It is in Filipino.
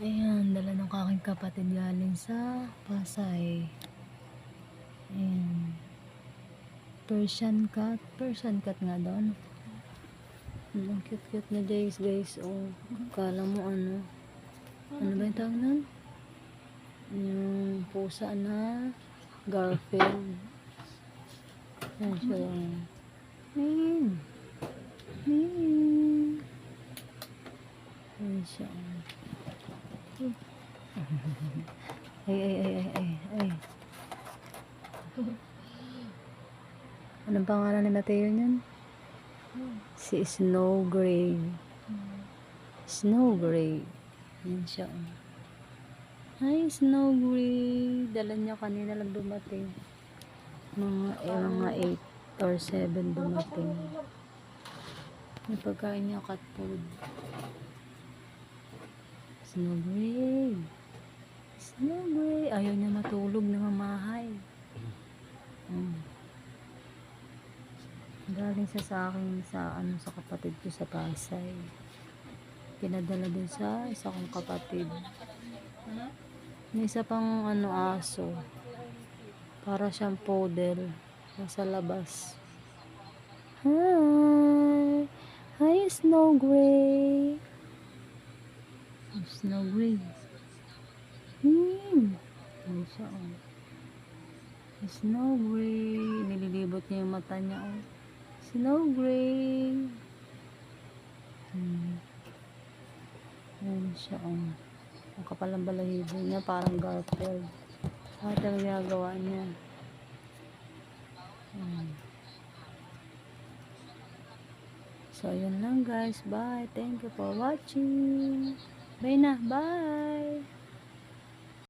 Ayan, dala ng aking kapatid galing sa Pasay. Ayan. Persian cat nga daw. Ang cute-cute na guys. Oh, kala mo ano ba yung tawag nun? Yung pusa na Garfield. Ayan siya. Ayan. Ayan siya. Ay. Anong pangalan ni Mateo niyan? Si Snow Gray. Snow Gray. Yan siya. Hi, Snow Gray. Dala niya kanina lang dumating. Mga 8 or 7 dumating. May pagkain niya cat food. Snow Gray. Snow Gray. Ayaw niya matulog na mamahay. Galing sa akin sa kapatid ko sa Pasay. Pinadala din sa isa kong kapatid. May isa pang aso. Para siyang poodle. Nasa labas. Hi! Hi, Snow Gray! Snow Gray. Ano siya, oh. Snow Gray. Nililibot niya yung mata niya, oh. Snow Gray. Ayan siya, oh. Ang kapal ng balahibo niya, parang Garfield. At ang ginagawa niya. So, yun lang guys. Bye. Thank you for watching. Bye na. Bye.